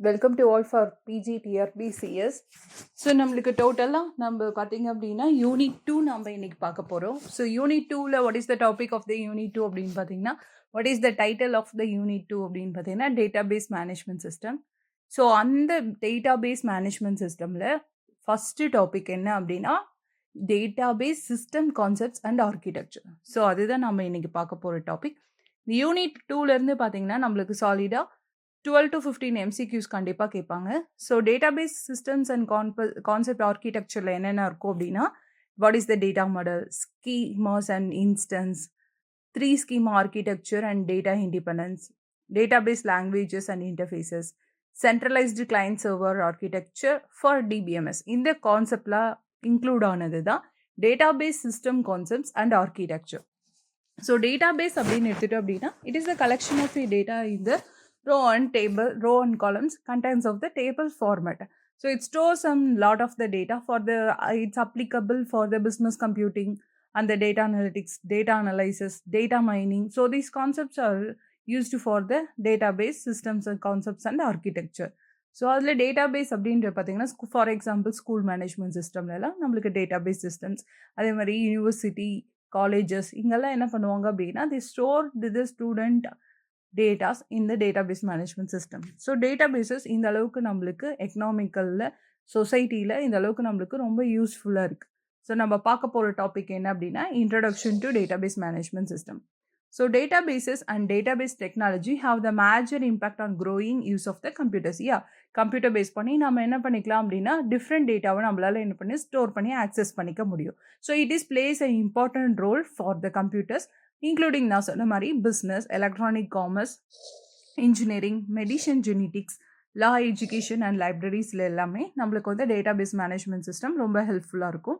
Welcome to all for PG TRB CS. So நம்மளுக்கு டோட்டலாக நம்ம பார்த்தீங்க அப்படின்னா யூனிட் 2 நம்ம இன்னைக்கு பார்க்க போகிறோம். ஸோ யூனிட் 2ல் what is the topic of the unit 2 அப்படின்னு பார்த்தீங்கன்னா, what is the title of the unit 2 அப்படின்னு பார்த்தீங்கன்னா டேட்டாபேஸ் மேனேஜ்மெண்ட் சிஸ்டம். ஸோ அந்த டேட்டாபேஸ் மேனேஜ்மெண்ட் சிஸ்டமில் ஃபஸ்ட்டு டாபிக் என்ன அப்படின்னா database system concepts and architecture. So அதுதான் நம்ம இன்னைக்கு பார்க்க போகிற டாபிக். யூனிட் 2லேருந்து பார்த்தீங்கன்னா நம்மளுக்கு சாலிடாக 12 to 15 MCQs கண்டிப்பாக கேட்பாங்க. So database systems and concept ஆர்கிடெக்சரில் என்னென்ன இருக்கும் அப்படின்னா, what is the data model, schemas and instance, 3 schema architecture and data independence, database languages and interfaces, centralised client server architecture for DBMS. இந்த கான்செப்ட்லாம் இன்க்ளூட் ஆனது தான் database system concepts and architecture. So database அப்படின்னு எடுத்துட்டோம் அப்படின்னா, it is the collection of the data இந்த row and columns contents of the table format. So it stores some lot of the data for the it's applicable for the business computing and the data analytics, data analysis, data mining. So these concepts are used for the database systems and concepts and architecture. So அதில் database அப்படின்ற பார்த்தீங்கன்னா for example school management சிஸ்டம்லலாம் நம்மளுக்கு database systems, அதே மாதிரி university, colleges இங்கெல்லாம் என்ன பண்ணுவாங்க அப்படின்னா தி ஸ்டோர் தி ஸ்டூடெண்ட் டேட்டாஸ் இன் த database management system. So databases இந்த அளவுக்கு நம்மளுக்கு எக்கனாமிக்கலில் சொசைட்டியில் இந்த அளவுக்கு நம்மளுக்கு ரொம்ப யூஸ்ஃபுல்லாக இருக்குது. ஸோ நம்ம பார்க்க போகிற டாபிக் என்ன அப்படின்னா introduction to database management system. So databases and database technology have the major impact on growing use of the computers. Computer base பண்ணி நம்ம என்ன பண்ணிக்கலாம் அப்படின்னா டிஃப்ரெண்ட் டேட்டாவை நம்மளால் என்ன பண்ணி ஸ்டோர் பண்ணி ஆக்சஸ் பண்ணிக்க முடியும். So it is plays a important role for the computers including நான் சொன்ன மாதிரி business, electronic commerce, engineering, medicine, genetics, law, education and லைப்ரரிஸில் எல்லாமே நம்மளுக்கு வந்து டேட்டாபேஸ் மேனேஜ்மெண்ட் சிஸ்டம் ரொம்ப ஹெல்ப்ஃபுல்லாக இருக்கும்.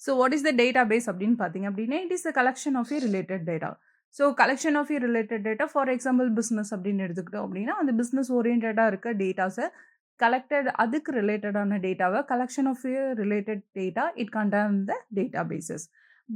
So what is the database அப்படின்னு பார்த்தீங்க அப்படின்னா it is the collection of related data. So collection of related data for example business அப்படின்னு எடுத்துக்கிட்டோம் அப்படின்னா அந்த பிஸ்னஸ் ஓரியன்டாக இருக்க டேட்டாஸை கலெக்டட் அதுக்கு ரிலேட்டடான டேட்டாவை collection of related data it contain the databases.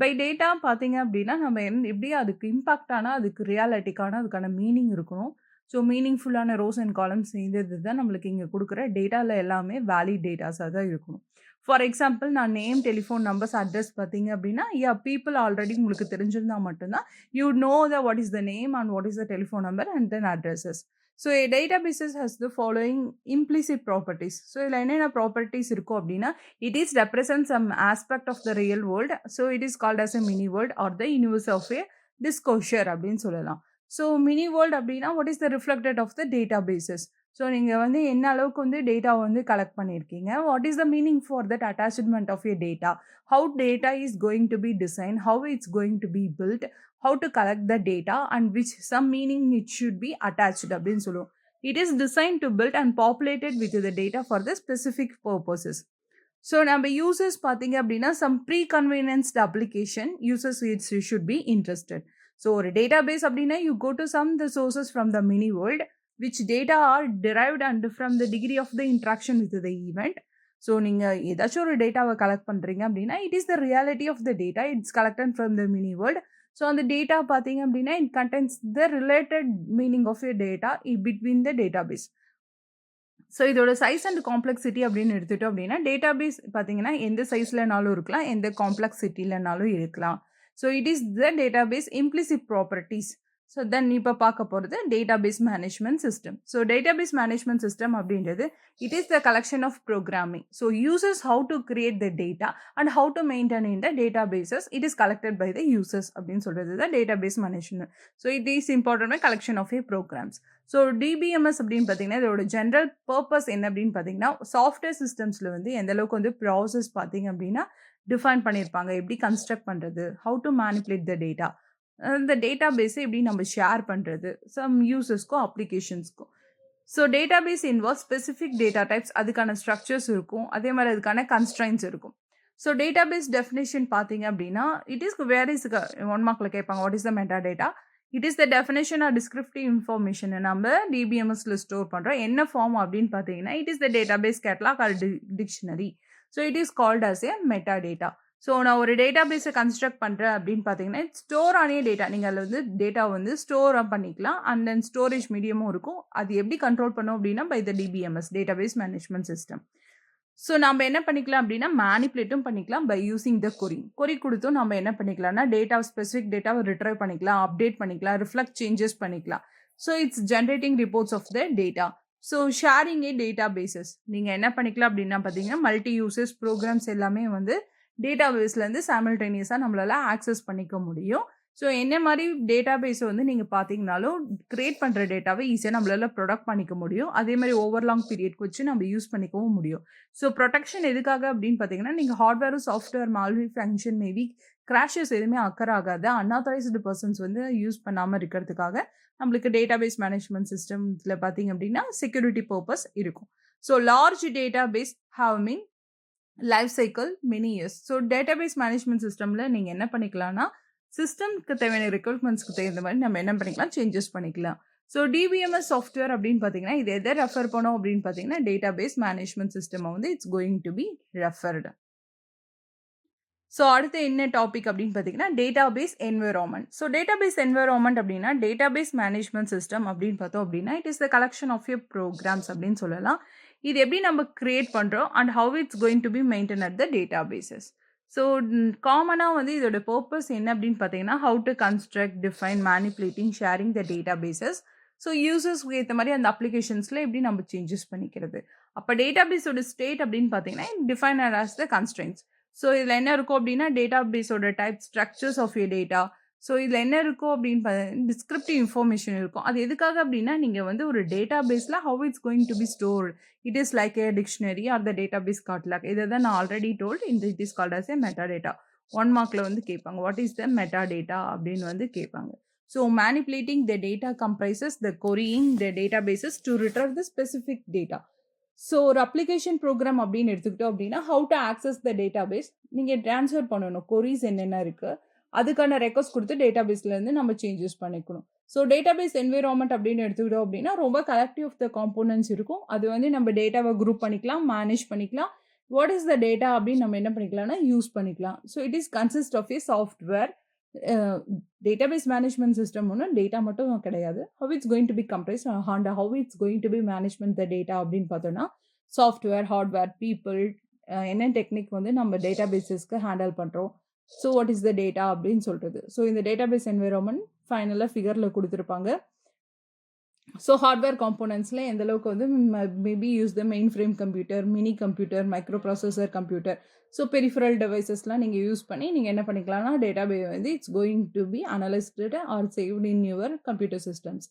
By data பார்த்தீங்க அப்படின்னா நம்ம எப்படி அதுக்கு இம்பாக்டான அதுக்கு ரியாலிட்டிக்கான அதுக்கான மீனிங் இருக்கணும். ஸோ மீனிங்ஃபுல்லான ரோஸ் அண்ட் காலம்ஸ் செய்தது தான் நம்மளுக்கு இங்கே கொடுக்குற டேட்டாவில் எல்லாமே வேலிட் டேட்டாஸாக தான் இருக்கணும். ஃபார் எக்ஸாம்பிள் நான் நேம், டெலிஃபோன் நம்பர்ஸ், அட்ரஸ் பார்த்தீங்க அப்படின்னா பீப்புள் ஆல்ரெடி உங்களுக்கு தெரிஞ்சிருந்தால் மட்டும்தான் you know the what is the name and what is the telephone number and then addresses. So a databases has the following implicit properties. So இதில் என்னென்ன properties இருக்கும் அப்படின்னா it is represent some aspect of the real world. So it is called as a mini world or the universe of a disclosure அப்படின்னு சொல்லலாம். So mini world அப்படின்னா what is the reflected of the databases. So நீங்கள் வந்து என்ன அளவுக்கு வந்து டேட்டாவை வந்து கலெக்ட் பண்ணியிருக்கீங்க, what is the meaning for that attachment of a data, how data is going to be design, how it's going to be build, how to collect the data and which some meaning it should be attached அப்படின்னு சொல்லுவோம். It is designed to build and populated with the data for the specific purposes. So நம்ம users பார்த்தீங்க அப்படின்னா some pre-convenienced application users should be interested. So ஒரு database அப்படின்னா you go to some the sources from the mini world which data are derived and from the degree of the interaction with the event. So நீங்கள் ஏதாச்சும் ஒரு டேட்டாவை collect பண்ணுறீங்க அப்படின்னா it is the reality of the data, it's collected from the mini world. So அந்த data பார்த்தீங்க அப்படின்னா it contains the related meaning of a data between the database. So இதோட சைஸ் அண்ட் காம்ப்ளெக்சிட்டி அப்படின்னு எடுத்துட்டோம் அப்படின்னா database பார்த்தீங்கன்னா எந்த சைஸ்லனாலும் இருக்கலாம், எந்த காம்ப்ளெக்சிட்டிலனாலும் இருக்கலாம். So it is the database implicit properties. So then இப்போ பார்க்க போகிறது database management system. So database management system அப்படின்றது it is the collection of programming. So users how to create the data and how to maintain in the databases it is collected by the users அப்படின்னு சொல்கிறது தான் database management. So it is important collection of a programs. So DBMS அப்படின்னு பார்த்தீங்கன்னா இதோட general purpose என்ன அப்படின்னு பார்த்தீங்கன்னா software சிஸ்டம்ஸில் வந்து எந்த அளவுக்கு வந்து ப்ராசஸ் பார்த்தீங்க அப்படின்னா டிஃபைன் பண்ணியிருப்பாங்க, எப்படி கன்ஸ்ட்ரக்ட் பண்ணுறது, how to manipulate the data, இந்த டேட்டாபேஸை எப்படி நம்ம ஷேர் பண்ணுறது சம் யூசர்ஸ்க்கும் அப்ளிகேஷன்ஸ்க்கும். So database involve specific data types, அதுக்கான ஸ்ட்ரக்சர்ஸ் இருக்கும், அதே மாதிரி அதுக்கான கன்ஸ்ட்ரைன்ஸ் இருக்கும். ஸோ டேட்டாபேஸ் டெஃபினேஷன் பார்த்தீங்க அப்படின்னா இட் இஸ் வேர் இஸ் 1 மார்க்கில் கேட்பாங்க what is the meta data. It is the definition or descriptive இன்ஃபர்மேஷனை நம்ம டிபிஎம்எஸ்ல ஸ்டோர் பண்ணுறோம். என்ன ஃபார்ம் அப்படின்னு பார்த்தீங்கன்னா it is the database catalogue or dictionary. So it is called as a meta data. So நான் ஒரு டேட்டா பேஸை கன்ஸ்ட்ரக்ட் பண்ணுறேன் அப்படின்னு பார்த்தீங்கன்னா ஸ்டோர் ஆனே டேட்டா நீங்கள் அதில் வந்து டேட்டா வந்து ஸ்டோராக பண்ணிக்கலாம் அண்ட் தென் ஸ்டோரேஜ் மீடியமும் இருக்கும். அது எப்படி கண்ட்ரோல் பண்ணோம் அப்படின்னா by the DBMS data base management system. So நம்ம என்ன பண்ணிக்கலாம் அப்படின்னா மேனிப்புலேட்டும் பண்ணிக்கலாம் பை யூசிங் த கொரி கொடுத்தும் நம்ம என்ன பண்ணிக்கலாம்னா டேட்டா ஸ்பெசிஃபிக் டேட்டாவை ரிட்ரைவ் பண்ணிக்கலாம், அப்டேட் பண்ணிக்கலாம், ரிஃப்ளெக்ட் சேஞ்சஸ் பண்ணிக்கலாம். So it's generating reports of the data. So sharing a data bases நீங்கள் என்ன பண்ணிக்கலாம் அப்படின்னா பார்த்தீங்கன்னா மல்டி யூசர்ஸ் ப்ரோக்ராம்ஸ் எல்லாமே வந்து டேட்டா பேஸ்லேருந்து சைமல்டேனியஸாக நம்மளால் ஆக்சஸ் பண்ணிக்க முடியும். ஸோ என்ன மாதிரி டேட்டா பேஸை வந்து நீங்கள் பார்த்தீங்கனாலும் கிரியேட் பண்ணுற டேட்டாவை ஈஸியாக நம்மளால் ப்ரொடக்ட் பண்ணிக்க முடியும். அதே மாதிரி ஓவர்லாங் பீரியட்க்கு வச்சு நம்ம யூஸ் பண்ணிக்கவும் முடியும். ஸோ ப்ரொடெக்ஷன் எதுக்காக அப்படின்னு பார்த்தீங்கன்னா நீங்கள் ஹார்ட்வேரும் software malfunction maybe crashes எதுவுமே அக்கர் ஆகாது அன்ஆத்தரைஸ்டு பர்சன்ஸ் வந்து யூஸ் பண்ணாமல் இருக்கிறதுக்காக நம்மளுக்கு டேட்டா பேஸ் மேனேஜ்மெண்ட் சிஸ்டம்ஸில் பார்த்தீங்க அப்படின்னா செக்யூரிட்டி பர்பஸ் இருக்கும். So large data base having life cycle many years. So database management சிஸ்டமில் நீங்கள் என்ன பண்ணிக்கலாம்னா சிஸ்டம்க்கு தேவையான ரெக்யர்மெண்ட்ஸ்க்கு தகுந்த மாதிரி நம்ம என்ன பண்ணிக்கலாம் சேஞ்சஸ் பண்ணிக்கலாம். ஸோ டிபிஎம்எஸ் சாஃப்ட்வேர் அப்படின்னு பார்த்தீங்கன்னா இது எதை ரெஃபர் பண்ணோம் அப்படின்னு பார்த்தீங்கன்னா டேட்டாபேஸ் மேனேஜ்மெண்ட் சிஸ்டம் வந்து it's going to be referred. So அடுத்து என்ன டாபிக் அப்படின்னு பார்த்தீங்கன்னா database environment. So database environment அப்படின்னா டேட்டாபேஸ் மேனேஜ்மெண்ட் சிஸ்டம் அப்படின்னு பார்த்தோம் அப்படின்னா it is the collection of your programs அப்படின்னு சொல்லலாம். இது எப்படி நம்ம கிரியேட் பண்ணுறோம் and how it's going to be maintain at the data bases. So காமனாக வந்து இதோட பர்பஸ் என்ன அப்படின்னு பார்த்தீங்கன்னா how to construct define manipulating sharing the data bases. So யூசர்ஸ்க்கு ஏற்ற மாதிரி அந்த அப்ளிகேஷன்ஸில் எப்படி நம்ம சேஞ்சஸ் பண்ணிக்கிறது. அப்போ டேட்டா பேஸோட ஸ்டேட் அப்படின்னு பார்த்தீங்கன்னா define as the constraints. So இதில் என்ன இருக்கும் அப்படின்னா டேட்டா பேஸோட type structures of your data. So இதில் என்ன இருக்கும் அப்படின்னு பார்த்தீங்கன்னா டிஸ்கிரிப்டிவ் இன்ஃபர்மேஷன் இருக்கும். அது எதுக்காக அப்படின்னா நீங்கள் வந்து ஒரு டேட்டா பேஸில் how it's going to be stored. It is like a dictionary or the data base catalogue. இதை தான் நான் ஆல்ரெடி டோல்ட் இந்த it is called as a meta data. 1 மார்க்கில் வந்து கேட்பாங்க what is the meta data அப்படின்னு வந்து கேட்பாங்க. So manipulating the data comprises the querying the data bases to retrieve the specific data. So ஒரு அப்ளிகேஷன் ப்ரோக்ராம் அப்படின்னு எடுத்துக்கிட்டோம் அப்படின்னா how to access the data base நீங்கள் ட்ரான்ஸ்ஃபர் பண்ணணும். கொரிஸ் என்னென்ன இருக்குது அதுக்கான ரெக்வஸ்ட் கொடுத்து டேட்டா பேஸ்லேருந்து நம்ம சேஞ்சஸ் பண்ணிக்கணும். ஸோ டேட்டா பேஸ் என்விரான்மெண்ட் அப்படின்னு எடுத்துக்கிட்டோம் அப்படின்னா ரொம்ப கலெக்டிவ் ஆஃப் த காம்போனன்ட்ஸ் இருக்கும். அது வந்து நம்ம டேட்டாவை குரூப் பண்ணிக்கலாம், மேனேஜ் பண்ணிக்கலாம். வாட் இஸ் த டேட்டா அப்படின்னு நம்ம என்ன பண்ணிக்கலாம்னா யூஸ் பண்ணிக்கலாம். So it is consist of a software. Database management system ஒன்று டேட்டா மட்டும் கிடையாது. How it's going to be comprise and how it's going to be management the data அப்படின்னு பார்த்தோன்னா சாஃப்ட்வேர், ஹார்ட்வேர், பீப்புள், என்ன டெக்னிக் வந்து நம்ம data பேஸஸ்க்கு handle பண்ணுறோம். So what is the data அப்படின்னு சொல்கிறது. ஸோ இந்த டேட்டாபேஸ் என்விரான்மெண்ட் ஃபைனலாக ஃபிகரில் கொடுத்துருப்பாங்க. ஸோ ஹார்ட்வேர் காம்போனன்ட்ஸில் எந்த அளவுக்கு வந்து maybe use the main frame computer, mini computer, micro processor computer. So peripheral டிவைசஸ்லாம் நீங்கள் யூஸ் பண்ணி நீங்கள் என்ன பண்ணிக்கலாம்னா டேட்டாபேஸ் வந்து it's going to be analysed or saved in your computer systems.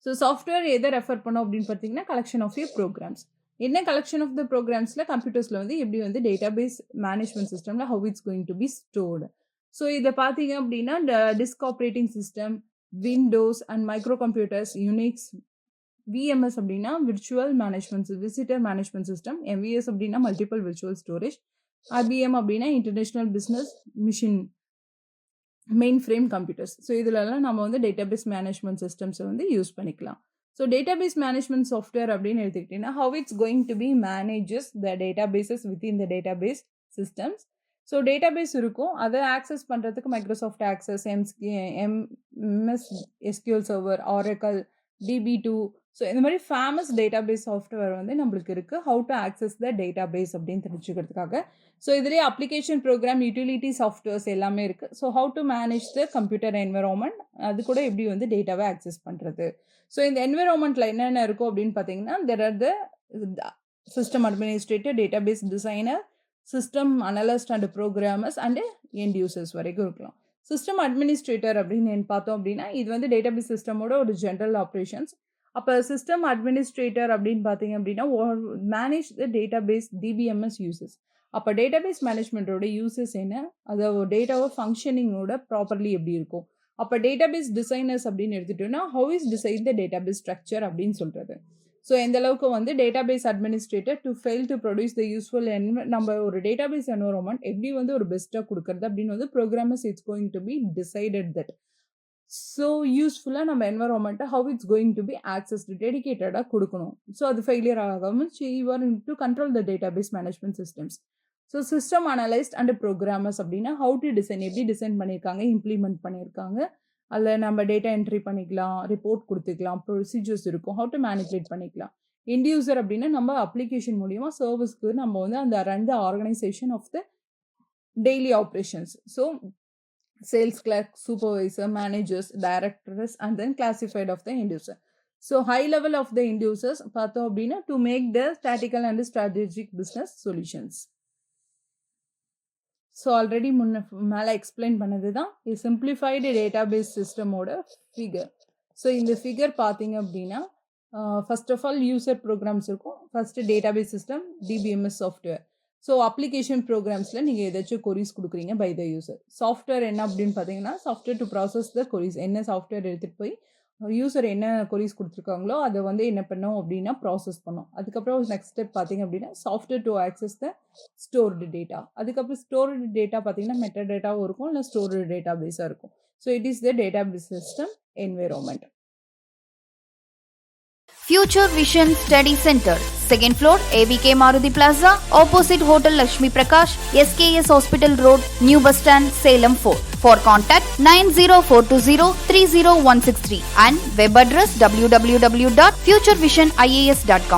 So software எதை ரெஃபர் பண்ணோம் அப்படின்னு பார்த்தீங்கன்னா கலெக்ஷன் ஆஃப் யூர் ப்ரோக்ராம்ஸ். என்ன கலெக்ஷன் ஆஃப் த ப்ரோக்ராம்ஸில் கம்ப்யூட்டர்ஸில் வந்து எப்படி வந்து டேட்டாபேஸ் மேனேஜ்மெண்ட் சிஸ்டமில் how it's going to be stored. So இதை பார்த்தீங்க அப்படின்னா disk operating system, windows and micro computers, unix, VMS அப்படின்னா virtual management visitor management system, MVS அப்படின்னா மல்டிபிள் விர்ச்சுவல் ஸ்டோரேஜ், ஐபிஎம் அப்படின்னா international business machine main frame computers. So இதிலெல்லாம் நம்ம வந்து database management சிஸ்டம்ஸை வந்து யூஸ் பண்ணிக்கலாம். ஸோ டேட்டாபேஸ் மேனேஜ்மெண்ட் சாஃப்ட்வேர் அப்படின்னு எடுத்துக்கிட்டிங்கன்னா how it's going to be manages the databases within the database systems. So database இருக்கும், அதை ஆக்சஸ் பண்ணுறதுக்கு Microsoft Access, MS SQL server, Oracle, DB2. So இந்த மாதிரி ஃபேமஸ் டேட்டாபேஸ் சாஃப்ட்வேர் வந்து நம்மளுக்கு இருக்குது how to access the database அப்படின்னு தெரிஞ்சுக்கிறதுக்காக. ஸோ இதுலேயே அப்ளிகேஷன் ப்ரோக்ராம், யூட்டிலிட்டி சாஃப்ட்வேர்ஸ் எல்லாமே இருக்குது. So how to manage the computer environment, அது கூட எப்படி வந்து டேட்டாவை ஆக்சஸ் பண்ணுறது. ஸோ இந்த என்விரான்மெண்ட்டில் என்னென்ன இருக்கும் அப்படின்னு பார்த்தீங்கன்னா there are the system administrator, database designer, system analyst and programmers and end users வரைக்கும் இருக்கலாம். சிஸ்டம் அட்மினிஸ்ட்ரேட்டர் அப்படின்னு பார்த்தோம் அப்படின்னா இது வந்து டேட்டாபேஸ் சிஸ்டமோட ஒரு ஜென்ரல் ஆப்ரேஷன்ஸ். அப்போ சிஸ்டம் அட்மினிஸ்ட்ரேட்டர் அப்படின்னு பார்த்தீங்க அப்படின்னா manage the database DBMS uses. அப்போ டேட்டாபேஸ் மேனேஜ்மெண்ட்டோட யூசஸ் என்ன, அதை டேட்டாவை ஃபங்க்ஷனிங்கோட ப்ராப்பர்லி எப்படி இருக்கும். அப்போ டேட்டாபேஸ் டிசைனர்ஸ் அப்படின்னு எடுத்துட்டோம்னா how is design the database structure அப்படின்னு சொல்கிறது. ஸோ எந்த அளவுக்கு வந்து database administrator to fail to produce the useful நம்ம ஒரு டேட்டாபேஸ் என்விரான்மெண்ட் எப்படி வந்து ஒரு பெஸ்ட்டாக கொடுக்குறது அப்படின்னு வந்து programmers it's going to be decided that. So யூஸ்ஃபுல்லாக நம்ம என்விரான்மெண்ட்டை how it's going to be accessed டெடிகேட்டடாக கொடுக்கணும். ஸோ அது ஃபெயிலியர் ஆகாமல் you are to control the database management systems. So system analyst and programmers அப்படின்னா ஹவு டு டிசைன், எப்படி design பண்ணியிருக்காங்க, இம்ப்ளிமெண்ட் பண்ணியிருக்காங்க, அதில் நம்ம டேட்டா என்ட்ரி பண்ணிக்கலாம், ரிப்போர்ட் கொடுத்துக்கலாம், ப்ரொசீஜர்ஸ் இருக்கும், ஹவு டு மேனிபுலேட் பண்ணிக்கலாம். எண்ட் யூசர் அப்படின்னா நம்ம அப்ளிகேஷன் மூலியமாக சர்வீஸ்க்கு நம்ம வந்து அந்த run the organisation of the daily operations. So sales clerk, supervisor, managers, directors and then classified of the end user. So high level of the end users பார்த்தோம் அப்படின்னா to make the statistical and strategic business solutions. So already மேலே explain பண்ணது தான் simplified database சிஸ்டமோட figure. So இந்த figure பார்த்தீங்க அப்படின்னா first of all user programs இருக்கும், first database system, DBMS software. So application ப்ரோக்ராம்ஸில் நீங்கள் ஏதாச்சும் கொரிஸ் கொடுக்குறீங்க பை த யூசர். சாஃப்ட்வேர் என்ன அப்படின்னு பார்த்தீங்கன்னா சாஃப்ட்வேர் டு ப்ராசஸ் த கொரிஸ், என்ன சாஃப்ட்வேர் எடுத்துகிட்டு போய் யூசர் என்ன கொரிஸ் கொடுத்துருக்காங்களோ அதை வந்து என்ன பண்ணோம் அப்படின்னா ப்ராசஸ் பண்ணோம். அதுக்கப்புறம் நெக்ஸ்ட் ஸ்டெப் பார்த்தீங்க அப்படின்னா software to access the stored data. அதுக்கப்புறம் ஸ்டோர்டு டேட்டா பார்த்தீங்கன்னா மெட்டா டேட்டாவும் இருக்கும், இல்லை ஸ்டோர்டு டேட்டா பேஸாக இருக்கும். So it is the database system environment. Future Vision Study Center, 2nd floor, AVK Maruti Plaza, opposite Hotel Lakshmi Prakash, SKS Hospital Road, New Bus Stand, Salem 4. For contact 90420 30163 and web address www.futurevision.ias.com.